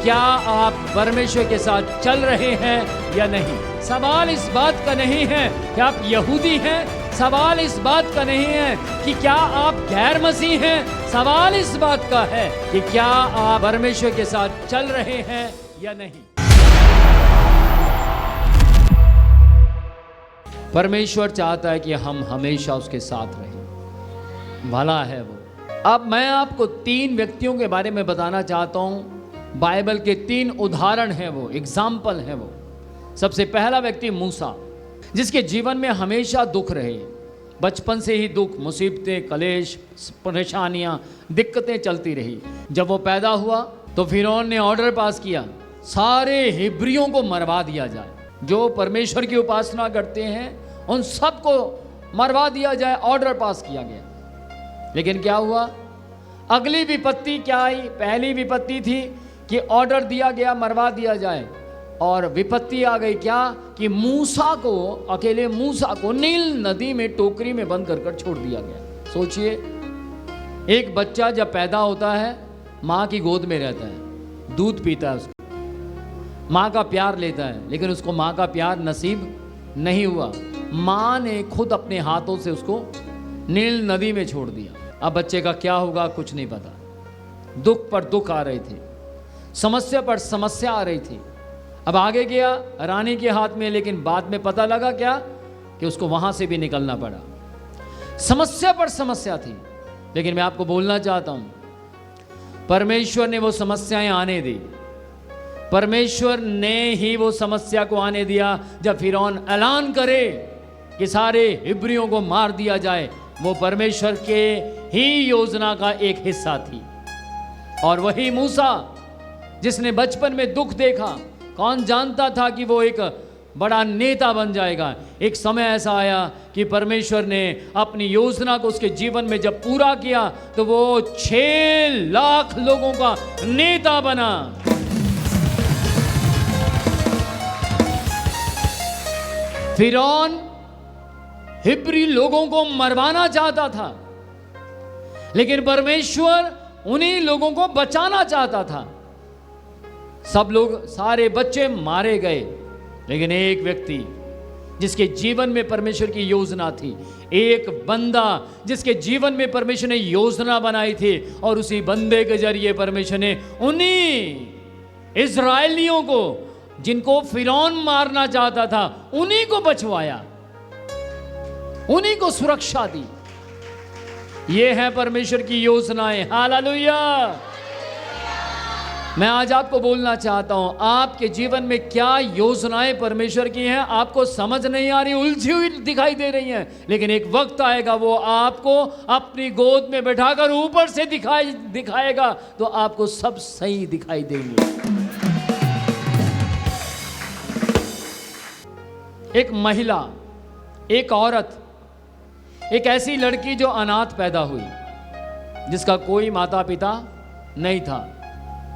क्या आप परमेश्वर के साथ चल रहे हैं या नहीं। सवाल इस बात का नहीं है कि आप यहूदी हैं, सवाल इस बात का नहीं है कि क्या आप गैर मसीह हैं, सवाल इस बात का है कि क्या आप परमेश्वर के साथ चल रहे हैं या नहीं। परमेश्वर चाहता है कि हम हमेशा उसके साथ रहें, भला है वो। अब मैं आपको 3 व्यक्तियों के बारे में बताना चाहता हूं। बाइबल के 3 उदाहरण हैं, वो एग्जाम्पल हैं वो। सबसे पहला व्यक्ति मूसा, जिसके जीवन में हमेशा दुख रहे, बचपन से ही दुख, मुसीबतें, कलेश, परेशानियां, दिक्कतें चलती रही। जब वो पैदा हुआ तो फिरौन ने ऑर्डर पास किया सारे हिब्रियों को मरवा दिया जाए, जो परमेश्वर की उपासना करते हैं उन सबको मरवा दिया जाए, ऑर्डर पास किया गया। लेकिन क्या हुआ, अगली विपत्ति क्या आई। पहली विपत्ति थी कि ऑर्डर दिया गया मरवा दिया जाए, और विपत्ति आ गई क्या कि मूसा को, अकेले मूसा को नील नदी में टोकरी में बंद कर छोड़ दिया गया। सोचिए, एक बच्चा जब पैदा होता है माँ की गोद में रहता है, दूध पीता है, उसको माँ का प्यार लेता है, लेकिन उसको माँ का प्यार नसीब नहीं हुआ। माँ ने खुद अपने हाथों से उसको नील नदी में छोड़ दिया। अब बच्चे का क्या होगा कुछ नहीं पता। दुख पर दुख आ रहे थे, समस्या पर समस्या आ रही थी। अब आगे गया रानी के हाथ में, लेकिन बाद में पता लगा क्या कि उसको वहां से भी निकलना पड़ा। समस्या पर समस्या थी, लेकिन मैं आपको बोलना चाहता हूं, परमेश्वर ने वो समस्याएं आने दी। परमेश्वर ने ही वो समस्या को आने दिया। जब फिरौन ऐलान करे कि सारे हिब्रियों को मार दिया जाए, वो परमेश्वर के ही योजना का एक हिस्सा थी। और वही मूसा जिसने बचपन में दुख देखा, कौन जानता था कि वो एक बड़ा नेता बन जाएगा। एक समय ऐसा आया कि परमेश्वर ने अपनी योजना को उसके जीवन में जब पूरा किया तो वो 6 लाख लोगों का नेता बना। फिरौन हिब्री लोगों को मरवाना चाहता था, लेकिन परमेश्वर उन्हीं लोगों को बचाना चाहता था। सब लोग, सारे बच्चे मारे गए, लेकिन एक व्यक्ति जिसके जीवन में परमेश्वर की योजना थी, एक बंदा जिसके जीवन में परमेश्वर ने योजना बनाई थी, और उसी बंदे के जरिए परमेश्वर ने उन्हीं इजरायलियों को जिनको फिरौन मारना चाहता था, उन्हीं को बचवाया, उन्हीं को सुरक्षा दी। ये है परमेश्वर की योजनाएं। हालेलुया। मैं आज आपको बोलना चाहता हूं, आपके जीवन में क्या योजनाएं परमेश्वर की हैं आपको समझ नहीं आ रही, उलझी हुई दिखाई दे रही हैं, लेकिन एक वक्त आएगा वो आपको अपनी गोद में बैठाकर ऊपर से दिखाएगा तो आपको सब सही दिखाई देंगे। एक महिला, एक औरत, एक ऐसी लड़की जो अनाथ पैदा हुई, जिसका कोई माता पिता नहीं था।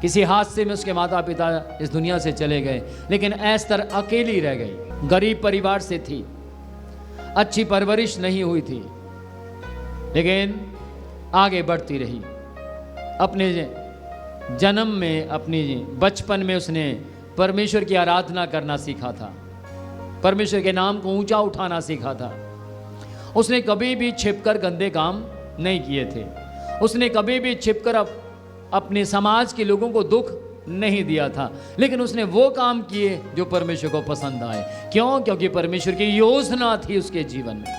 किसी हादसे में उसके माता पिता इस दुनिया से चले गए, लेकिन एस्तर अकेली रह गई। गरीब परिवार से थी, अच्छी परवरिश नहीं हुई थी, लेकिन आगे बढ़ती रही। अपने जन्म में, अपनी बचपन में उसने परमेश्वर की आराधना करना सीखा था, परमेश्वर के नाम को ऊंचा उठाना सीखा था। उसने कभी भी छिपकर गंदे काम नहीं किए थे। उसने कभी भी छिपकर अपने समाज के लोगों को दुख नहीं दिया था, लेकिन उसने वो काम किए जो परमेश्वर को पसंद आए। क्यों? क्योंकि परमेश्वर की योजना थी उसके जीवन में।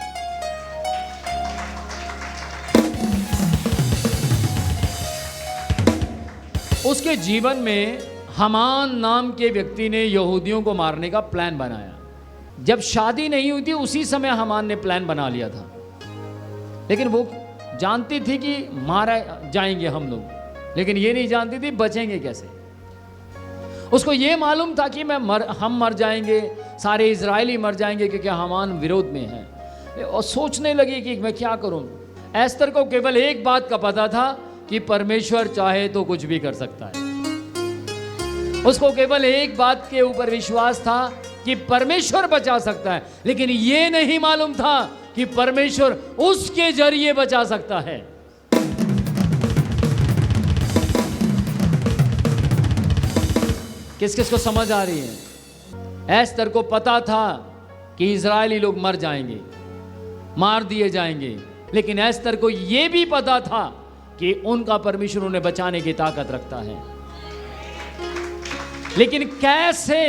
उसके जीवन में हामान नाम के व्यक्ति ने यहूदियों को मारने का प्लान बनाया। जब शादी नहीं हुई थी उसी समय हामान ने प्लान बना लिया था, लेकिन वो जानती थी कि मारा जाएंगे हम लोग, लेकिन ये नहीं जानती थी बचेंगे कैसे। उसको ये मालूम था कि हम मर जाएंगे, सारे इजरायली मर जाएंगे, क्योंकि हामान विरोध में है। और सोचने लगी कि मैं क्या करूं। एस्तर को केवल एक बात का पता था कि परमेश्वर चाहे तो कुछ भी कर सकता है। उसको केवल एक बात के ऊपर विश्वास था कि परमेश्वर बचा सकता है, लेकिन ये नहीं मालूम था कि परमेश्वर उसके जरिए बचा सकता है। किस किस को समझ आ रही है? एस्थर को पता था कि इजरायली लोग मर जाएंगे, मार दिए जाएंगे, लेकिन एस्थर को यह भी पता था कि उनका परमेश्वर उन्हें बचाने की ताकत रखता है। लेकिन कैसे,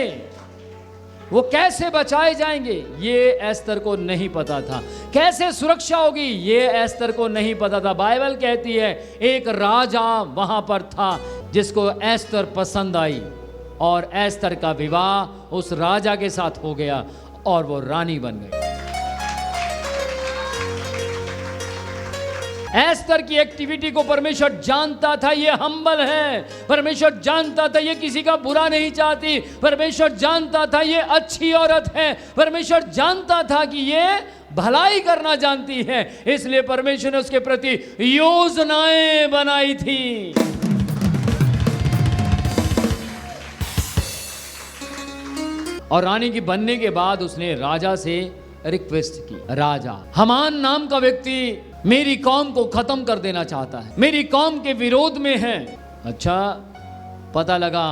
वो कैसे बचाए जाएंगे ये एस्थर को नहीं पता था। कैसे सुरक्षा होगी ये एस्थर को नहीं पता था। बाइबल कहती है एक राजा वहां पर था जिसको एस्थर पसंद आई और एस्थर का विवाह उस राजा के साथ हो गया और वो रानी बन गई। एस्थर की एक्टिविटी को परमेश्वर जानता था, ये हम्बल है। परमेश्वर जानता था ये किसी का बुरा नहीं चाहती। परमेश्वर जानता था ये अच्छी औरत है। परमेश्वर जानता था कि ये भलाई करना जानती है, इसलिए परमेश्वर ने उसके प्रति योजनाएं बनाई थी। और रानी की बनने के बाद उसने राजा से रिक्वेस्ट की, राजा हामान नाम का व्यक्ति मेरी कौम को खत्म कर देना चाहता है, मेरी कौम के विरोध में है। अच्छा, पता लगा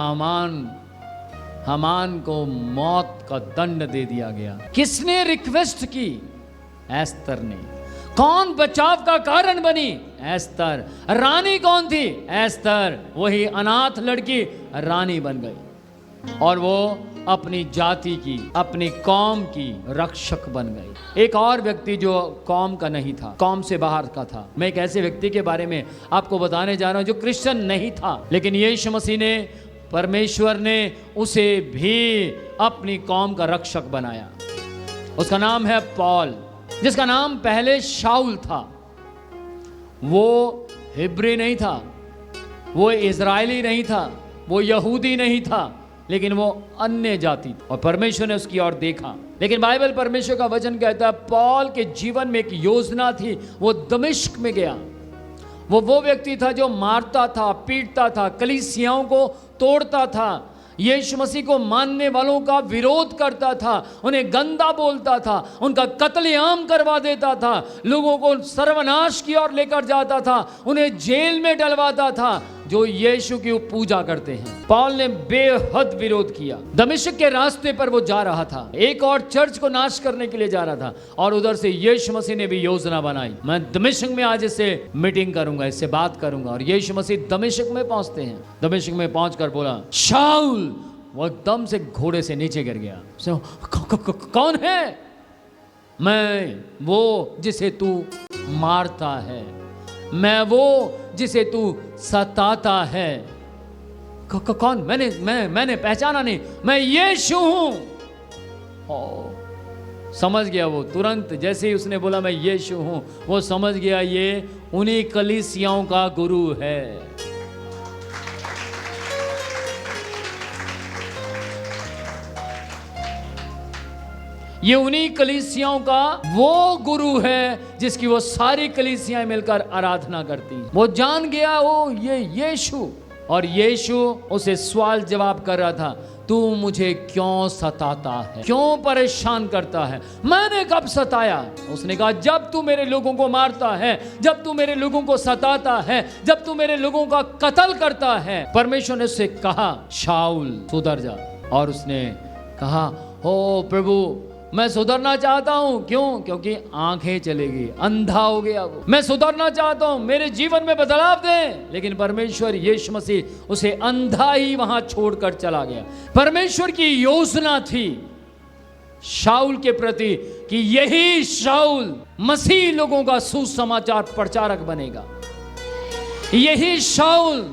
हामान को मौत का दंड दे दिया गया। किसने रिक्वेस्ट की? एस्थर ने। कौन बचाव का कारण बनी? एस्थर। रानी कौन थी? एस्थर। वही अनाथ लड़की रानी बन गई और वो अपनी जाति की, अपनी कौम की रक्षक बन गई। एक और व्यक्ति जो कौम का नहीं था, कौम से बाहर का था। मैं एक ऐसे व्यक्ति के बारे में आपको बताने जा रहा हूं जो क्रिश्चियन नहीं था, लेकिन यीशु मसीह ने, परमेश्वर ने उसे भी अपनी कौम का रक्षक बनाया। उसका नाम है पौल, जिसका नाम पहले शाऊल था। वो हिब्री नहीं था, वो इजरायली नहीं था, वो यहूदी नहीं था, लेकिन वो अन्य जाति और परमेश्वर ने उसकी ओर देखा। लेकिन बाइबल, परमेश्वर का वचन कहता है पौल के जीवन में एक योजना थी। वो दमिश्क में गया। वो व्यक्ति था जो मारता था, पीटता था, कलीसियाओं को तोड़ता था, यीशु मसीह को मानने वालों का विरोध करता था, उन्हें गंदा बोलता था, उनका कत्लेआम करवा देता था, लोगों को सर्वनाश की ओर लेकर जाता था, उन्हें जेल में डलवाता था जो यीशु की पूजा करते हैं। पौल ने बेहद विरोध किया। दमिश्क के रास्ते पर वो जा रहा था, एक और चर्च को नाश करने के लिए जा रहा था, और उधर से यीशु मसीह ने भी योजना बनाई, मैं दमिश्क में आज इससे मीटिंग करूंगा, इससे बात करूंगा। और यीशु मसीह दमिश्क में पहुंचते हैं। दमिश्क में पहुंचकर बोला शाऊल। वो एकदम से घोड़े से नीचे गिर गया। कौन है? मैं वो जिसे तू मारता है, मैं वो जिसे तू सताता है। कौन? मैंने पहचाना नहीं, मैं यीशु हूं। समझ गया वो तुरंत, जैसे ही उसने बोला मैं यीशु हूं, वो समझ गया ये उन्हीं कलीसियाओं का गुरु है। ये उन्हीं कलीसियाओं का वो गुरु है जिसकी वो सारी कलीसियां मिलकर आराधना करती हैं। वो जान गया वो ये यीशु, और यीशु उसे सवाल जवाब कर रहा था, तू मुझे क्यों सताता है, क्यों परेशान करता है? मैंने कब सताया? उसने कहा जब तू मेरे लोगों को मारता है, जब तू मेरे लोगों को सताता है, जब तू मेरे लोगों का कत्ल करता है। परमेश्वर ने उससे कहा शाऊल सुधर जा, और उसने कहा ओ प्रभु मैं सुधरना चाहता हूं। क्यों? क्योंकि आंखें चलेगी, अंधा हो गया वो। मैं सुधरना चाहता हूं, मेरे जीवन में बदलाव दे। लेकिन परमेश्वर यीशु मसीह उसे अंधा ही वहां छोड़कर चला गया। परमेश्वर की योजना थी शाऊल के प्रति कि यही शाऊल मसीह लोगों का सुसमाचार प्रचारक बनेगा। यही शाऊल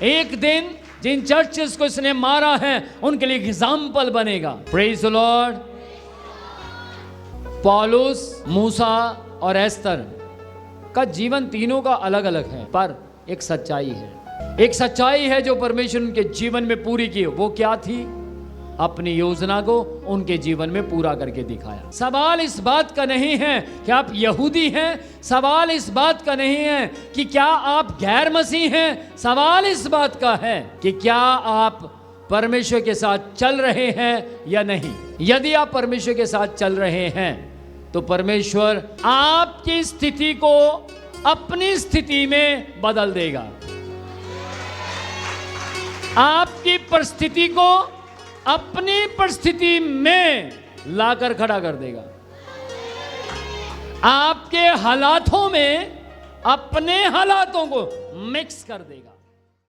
एक दिन जिन चर्चेस को इसने मारा है उनके लिए एग्जाम्पल बनेगा। Praise the Lord. पौलुस, मूसा और एस्थर का जीवन तीनों का अलग अलग है, पर एक सच्चाई है। एक सच्चाई है जो परमेश्वर उनके जीवन में पूरी की। वो क्या थी? अपनी योजना को उनके जीवन में पूरा करके दिखाया। सवाल इस बात का नहीं है कि आप यहूदी हैं, सवाल इस बात का नहीं है कि क्या आप गैर मसीह हैं, सवाल इस बात का है कि क्या आप परमेश्वर के साथ चल रहे हैं या नहीं। यदि आप परमेश्वर के साथ चल रहे हैं तो परमेश्वर आपकी स्थिति को अपनी स्थिति में बदल देगा। आपकी परिस्थिति को अपनी परिस्थिति में लाकर खड़ा कर देगा। आपके हालातों में अपने हालातों को मिक्स कर देगा।